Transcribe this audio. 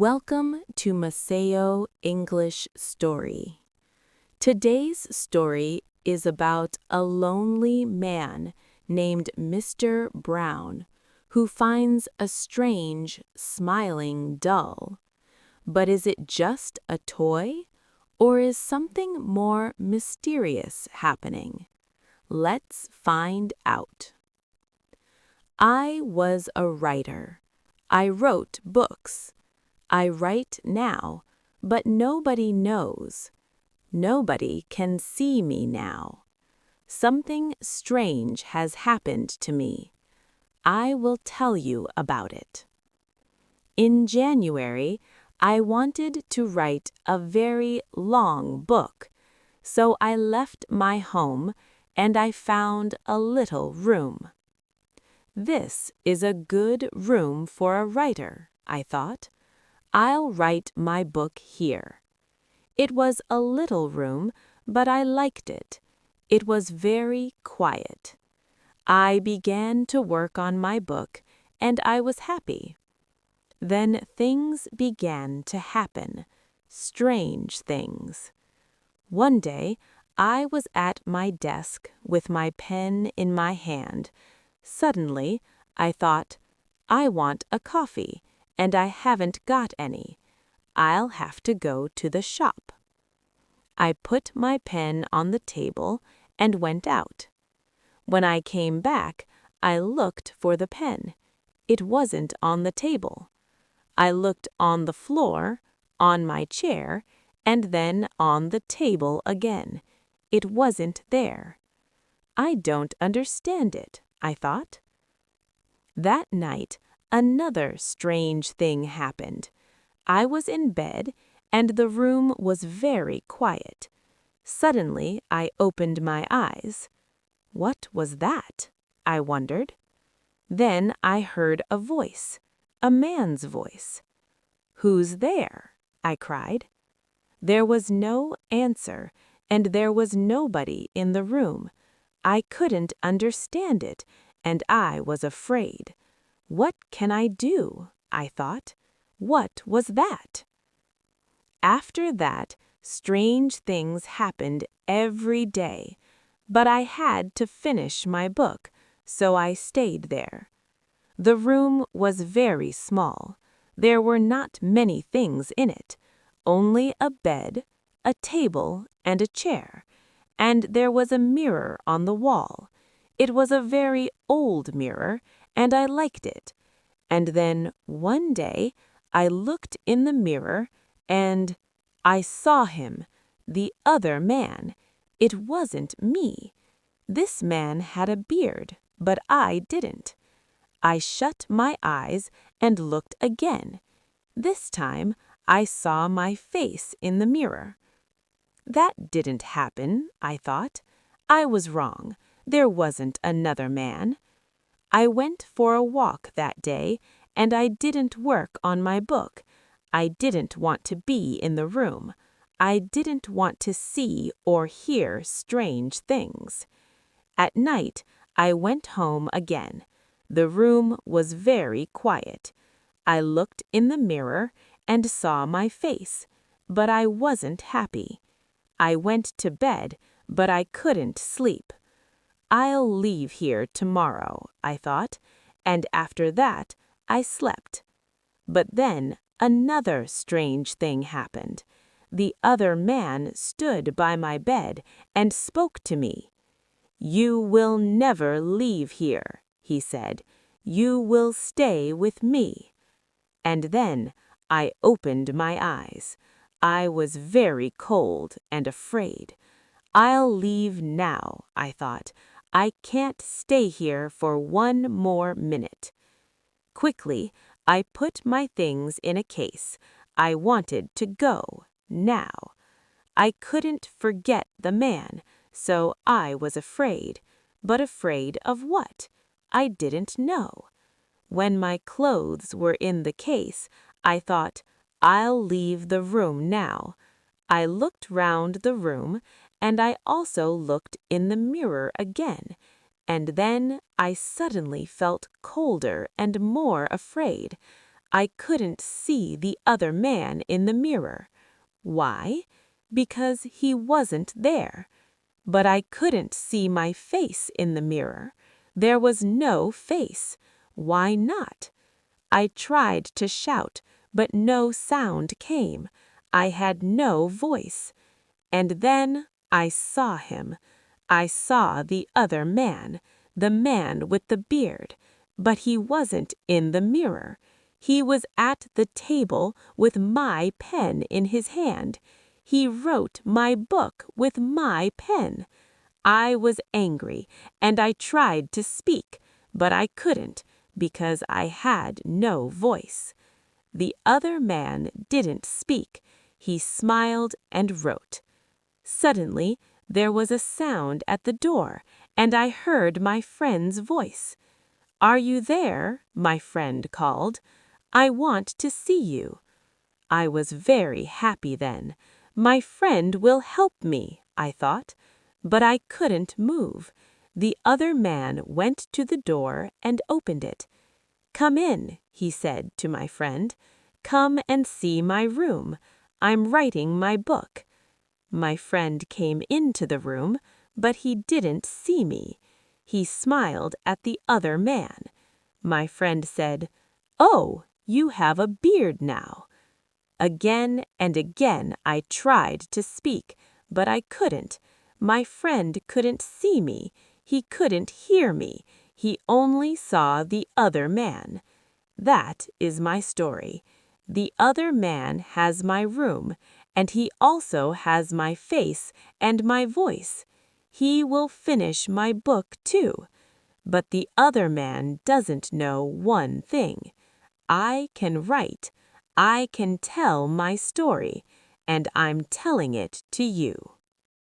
Welcome to Maseo English Story. Today's story is about a lonely man named Mr. Brown who finds a strange, smiling doll. But is it just a toy, or is something more mysterious happening? Let's find out. I was a writer. I wrote books. I write now, but nobody knows. Nobody can see me now. Something strange has happened to me. I will tell you about it. In January, I wanted to write a very long book, so I left my home and I found a little room. This is a good room for a writer, I thought. I'll write my book here. It was a little room, but I liked it. It was very quiet. I began to work on my book, and I was happy. Then things began to happen, strange things. One day, I was at my desk with my pen in my hand. Suddenly, I thought, I want a coffee, and I haven't got any. I'll have to go to the shop. I put my pen on the table and went out. When I came back, I looked for the pen. It wasn't on the table. I looked on the floor, on my chair, and then on the table again. It wasn't there. I don't understand it, I thought. That night, another strange thing happened. I was in bed, and the room was very quiet. Suddenly, I opened my eyes. What was that? I wondered. Then I heard a voice, a man's voice. "Who's there?" I cried. There was no answer, and there was nobody in the room. I couldn't understand it, and I was afraid. What can I do? I thought. What was that? After that, strange things happened every day, but I had to finish my book, so I stayed there. The room was very small. There were not many things in it, only a bed, a table, and a chair, and there was a mirror on the wall. It was a very old mirror, and I liked it. And then, one day, I looked in the mirror, and I saw him, the other man. It wasn't me. This man had a beard, but I didn't. I shut my eyes and looked again. This time, I saw my face in the mirror. That didn't happen, I thought. I was wrong. There wasn't another man. I went for a walk that day, and I didn't work on my book. I didn't want to be in the room. I didn't want to see or hear strange things. At night, I went home again. The room was very quiet. I looked in the mirror and saw my face, but I wasn't happy. I went to bed, but I couldn't sleep. I'll leave here tomorrow, I thought, and after that, I slept. But then another strange thing happened. The other man stood by my bed and spoke to me. "You will never leave here," he said. "You will stay with me." And then I opened my eyes. I was very cold and afraid. I'll leave now, I thought. I can't stay here for one more minute. Quickly, I put my things in a case. I wanted to go, now. I couldn't forget the man, so I was afraid. But afraid of what? I didn't know. When my clothes were in the case, I thought, I'll leave the room now. I looked round the room, and I also looked in the mirror again, and then I suddenly felt colder and more afraid. I couldn't see the other man in the mirror. Why? Because he wasn't there. But I couldn't see my face in the mirror. There was no face. Why not? I tried to shout, but no sound came. I had no voice. And then I saw him. I saw the other man, the man with the beard. But he wasn't in the mirror. He was at the table with my pen in his hand. He wrote my book with my pen. I was angry, and I tried to speak, but I couldn't, because I had no voice. The other man didn't speak. He smiled and wrote. Suddenly, there was a sound at the door, and I heard my friend's voice. "Are you there?" my friend called. "I want to see you." I was very happy then. My friend will help me, I thought. But I couldn't move. The other man went to the door and opened it. "Come in," he said to my friend. "Come and see my room. I'm writing my book." My friend came into the room, but he didn't see me. He smiled at the other man. My friend said, "Oh, you have a beard now." Again and again I tried to speak, but I couldn't. My friend couldn't see me. He couldn't hear me. He only saw the other man. That is my story. The other man has my room, and he also has my face and my voice. He will finish my book too. But the other man doesn't know one thing. I can write. I can tell my story, and I'm telling it to you.